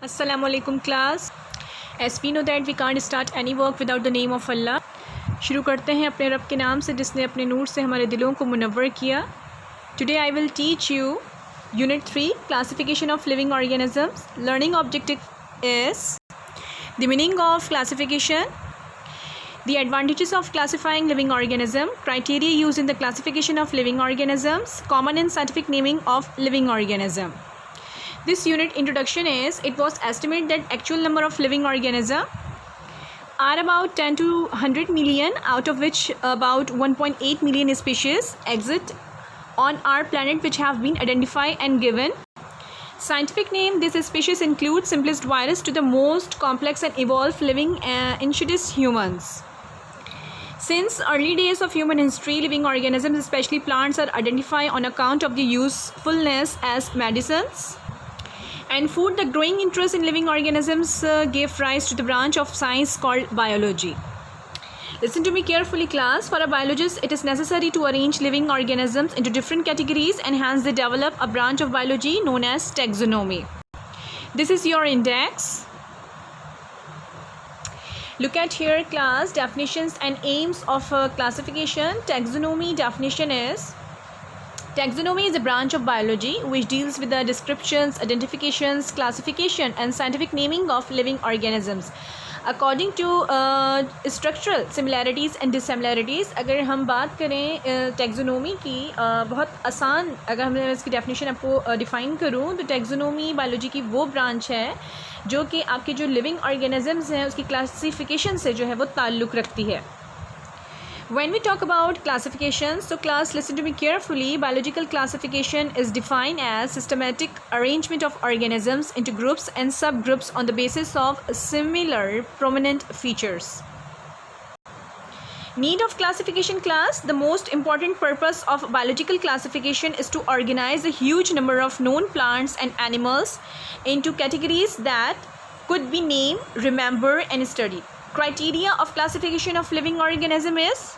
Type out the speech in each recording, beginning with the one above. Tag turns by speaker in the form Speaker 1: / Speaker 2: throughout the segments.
Speaker 1: Assalamu alaikum class. As we know that we can't start any work without the name of Allah. शुरू करते हैं अपने रब के नाम से जिसने अपने नूर से हमारे दिलों को मुनव्वर किया. Today I will teach you Unit 3 Classification of Living Organisms. Learning objective is the meaning of classification, the advantages of classifying living organism, criteria used in the classification of living organisms, common and scientific naming of living organism. This unit introduction is, it was estimated that actual number of living organisms are about 10 to 100 million, out of which about 1.8 million species exist on our planet which have been identified and given. Scientific name, this species include simplest virus to the most complex and evolved living insidious humans. Since early days of human history, living organisms, especially plants, are identified on account of their usefulness as medicines and food. The growing interest in living organisms gave rise to the branch of science called biology. Listen to me carefully, class. For a biologist, it is necessary to arrange living organisms into different categories, and hence they develop a branch of biology known as taxonomy. This is your index. Look at here, class, definitions and aims of classification. Taxonomy definition is, taxonomy is a branch of biology which deals with the descriptions, identifications, classification and scientific naming of living organisms according to structural similarities and dissimilarities. अगर हम बात करें taxonomy की, बहुत आसान, अगर मैं इसकी definition आपको define करूँ तो taxonomy biology की वो branch है जो कि आपके जो living organisms हैं उसकी classification से जो है वो ताल्लुक़ रखती है. When we talk about classification, so class, listen to me carefully. Biological classification is defined as systematic arrangement of organisms into groups and subgroups on the basis of similar prominent features. Need of classification, class. The most important purpose of biological classification is to organize a huge number of known plants and animals into categories that could be named, remembered and studied. Criteria of classification of living organism is,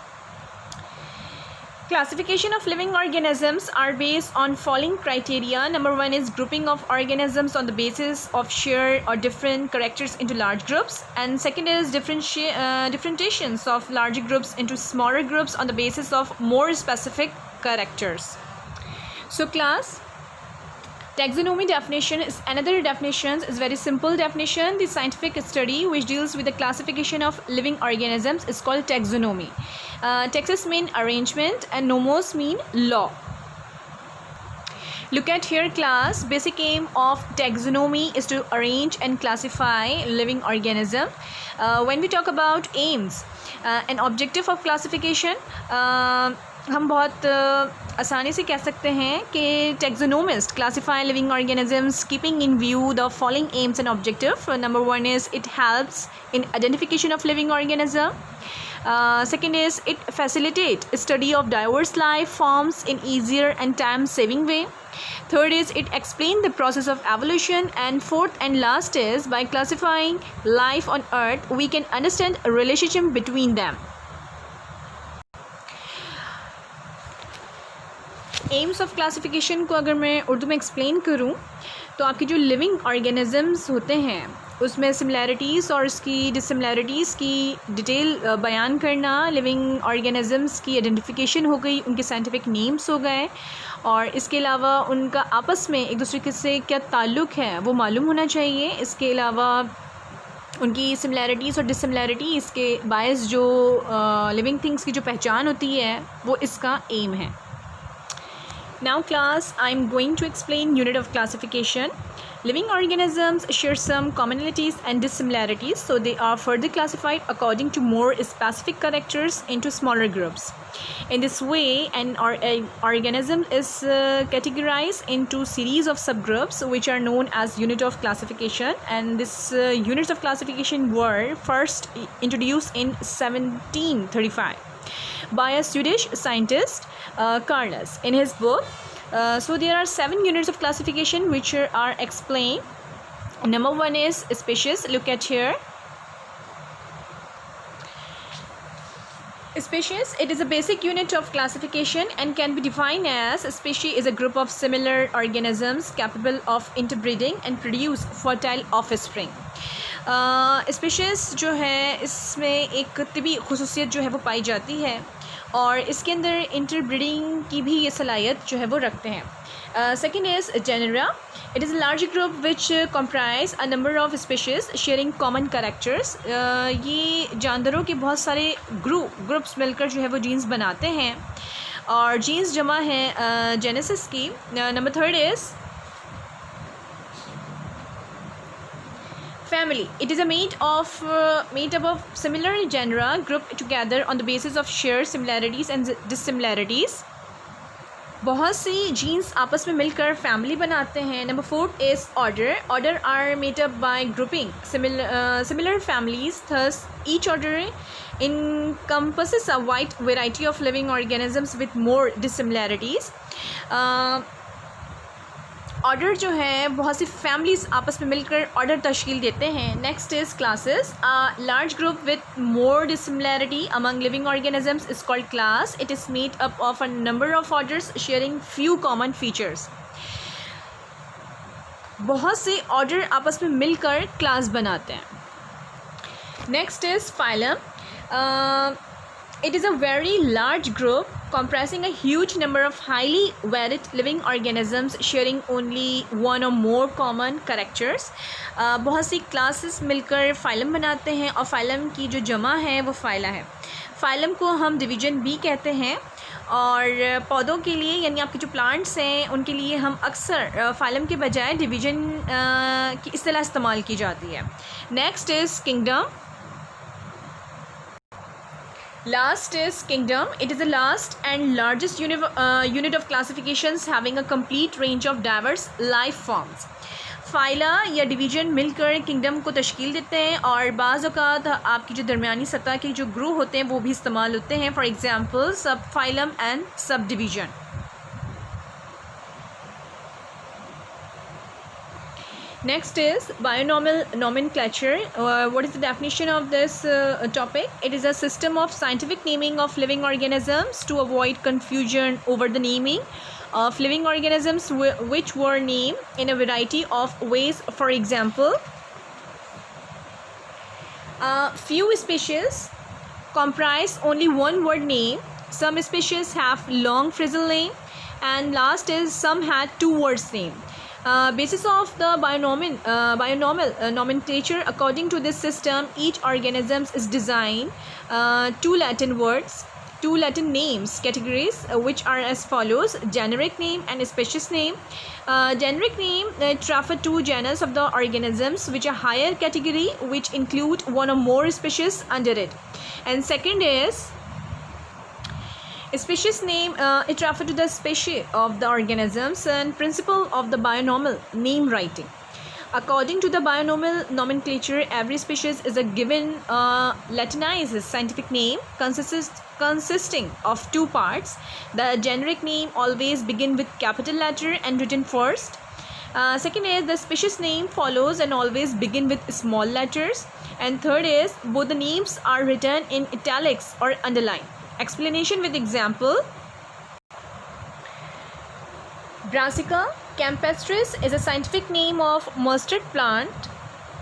Speaker 1: classification of living organisms are based on following criteria. Number one is grouping of organisms on the basis of shared or different characters into large groups, and second is differentiations of larger groups into smaller groups on the basis of more specific characters. So class, taxonomy definition is another definition, is very simple definition. The scientific study which deals with the classification of living organisms is called taxonomy. Taxis mean arrangement and nomos mean law. Look at here, class. Basic aim of taxonomy is to arrange and classify living organism. When we talk about aims and objective of classification, हम बहुत आसानी से कह सकते हैं कि taxonomists classify living organisms keeping in view the following aims and objective. Number one is, it helps in identification of living organism. Second is, it facilitates study of diverse life forms in easier and time-saving way. Third is, it explains the process of evolution. And fourth and last is, by classifying life on earth, we can understand a relationship between them. AIIMS of classification को अगर मैं उर्दू में explain करूं तो आपकी जो living organisms होते हैं उसमें सिमिलैरिटीज़ और उसकी डिसिमिलैरिटीज़ की डिटेल बयान करना, लिविंग ऑर्गेनिज़म्स की आइडेंटिफिकेशन हो गई, उनके साइंटिफिक नेम्स हो गए, और इसके अलावा उनका आपस में एक दूसरे से क्या ताल्लुक़ है वो मालूम होना चाहिए. इसके अलावा उनकी सिमिलैरिटीज़ और डिसिमिलैरिटीज़ के बायस जो लिविंग थिंग्स की जो पहचान होती है वो इसका एम है. Now class, I am going to explain unit of classification. Living organisms share some commonalities and dissimilarities, so they are further classified according to more specific characters into smaller groups. In this way, an organism is categorized into series of subgroups which are known as unit of classification, and these units of classification were first introduced in 1735 by a Swedish scientist, Carlus, in his book. So there are 7 units of classification which are explained. Number one is species. Look at here. Species, it is a basic unit of classification and can be defined as a species is a group of similar organisms capable of interbreeding and produce fertile offspring. Species जो है इसमें एक तिबी खुसूसियत जो है वो पाई जाती है और इसके अंदर इंटरब्रीडिंग की भी ये सलाहियत जो है वो रखते हैं. Second is genera. It is a large group which comprise a number of species sharing common characters. ये जानवरों के बहुत सारे ग्रुप्स मिलकर जो है वो जीन्स बनाते हैं और जीन्स जमा है जेनेसिस की. Number third is family. It is made up of similar genera grouped together on the basis of shared similarities and dissimilarities. बहुत सी जीन्स आपस में मिलकर फैमिली बनाते हैं. Number fourth is order. Order are made up by grouping similar families. Thus each order encompasses a wide variety of living organisms with more dissimilarities. Order जो है बहुत सी families आपस में मिलकर ऑर्डर तश्कील देते हैं. Next is classes. Large group with more dissimilarity among living organisms is called class. It is made up of a number of orders sharing few common features. बहुत से ऑर्डर आपस में मिलकर क्लास बनाते हैं. Next is phylum. It is a very large group comprising a huge number of highly varied living organisms sharing only one or more common characters. बहुत सी classes मिलकर फ़ाइलम बनाते हैं और फ़ाइलम की जो जमा है वो फ़ाइला है. फ़ाइलम को हम डिवीज़न भी कहते हैं और पौधों के लिए यानी आपके जो प्लांट्स हैं उनके लिए हम अक्सर फ़ाइलम के बजाय डिवीज़न की इस्तेलाह इस्तेमाल की जाती है. Next is kingdom. Last is kingdom. It is the last and largest unit of classifications having a complete range of diverse life forms. फ़ाइला या डिवीज़न मिलकर किंगडम को तश्कील देते हैं और बाज़ औक़ात आपकी जो दरमियानी सतह के जो ग्रुप होते हैं वो भी इस्तेमाल होते हैं. फॉर एग्ज़ाम्पल सब phylum and sub division. Next is bionomial nomenclature. What is the definition of this topic? It is a system of scientific naming of living organisms to avoid confusion over the naming of living organisms which were named in a variety of ways. For example, few species comprise only one word name. Some species have long phrasal name, and last is some had two words name. Basis of the bionomial nomenclature. According to this system, each organism is designed two Latin words, two Latin names categories which are as follows: generic name and species name. Generic name refer to genus of the organisms which are higher category which include one or more species under it. And second is species name. It refers to the species of the organisms and principle of the bionomial name writing. According to the bionomial nomenclature, every species is a given Latinized scientific name consisting of two parts. The generic name always begin with capital letter and written first. Second is the species name follows and always begin with small letters. And third is both the names are written in italics or underlined. Explanation with example. Brassica campestris is a scientific name of mustard plant.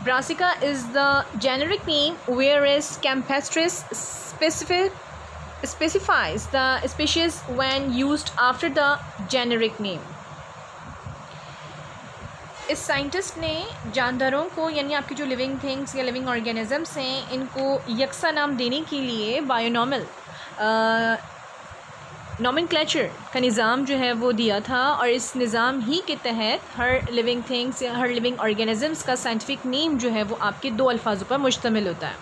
Speaker 1: Brassica is the generic name, whereas campestris specifies the species when used after the generic name. इस scientist ने जानदारों को यानी आपकी जो living things या living organisms हैं इनको यकसा नाम देने के लिए बायोनॉमल नोमेनक्लेचर का निज़ाम जो है वो दिया था और इस निज़ाम ही के तहत हर लिविंग थिंग्स या हर लिविंग ऑर्गेनिजम्स का साइंटिफिक नेम जो है वो आपके दो अल्फाजों पर मुश्तमिल होता है.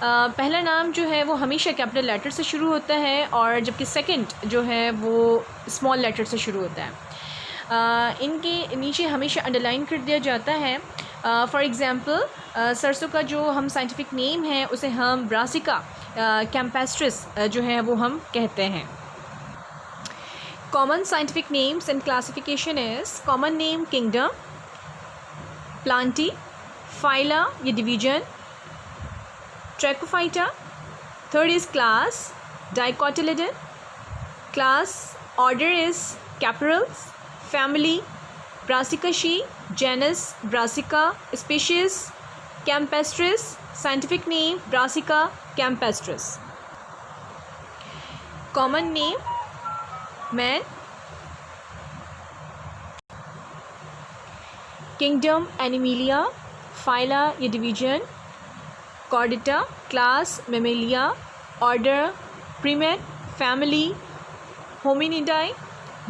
Speaker 1: पहला नाम जो है वो हमेशा कैपिटल लेटर से शुरू होता है और जबकि सेकंड जो है वो स्मॉल लेटर से शुरू होता है. इनके नीचे हमेशा अंडरलाइन कर दिया जाता है. फॉर एग्ज़ाम्पल सरसों का जो हम साइंटिफिक नेम है उसे हम ब्रासिका कैम्पेस्ट्रिस जो है वो हम कहते हैं. Common scientific names and classification is common name kingdom, plantae, phyla या division, tracheophyta. Third is class, dicotyledon. Class, order is Caparels. Family, Brassicaceae. Genus, Brassica. Species, Campestris. Scientific name, Brassica campestris. Common name, man. Kingdom, Animalia. Phyla या division, Chordata. Class, Mammalia. Order, Primate. Family, Hominidae.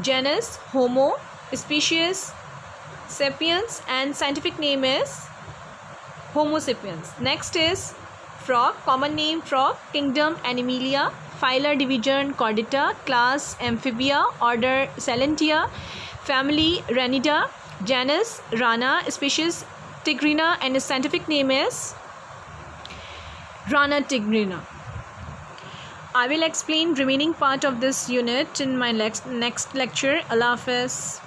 Speaker 1: Genus, Homo. Species, Sapiens, and scientific name is Homo sapiens. Next is frog. Common name, frog. Kingdom, Animalia. Phyla, division, Chordata. Class, Amphibia. Order, Salentia. Family, Ranida. Genus, Rana. Species, Tigrina, and its scientific name is Rana tigrina. I will explain remaining part of this unit in my next lecture. Allah Hafiz.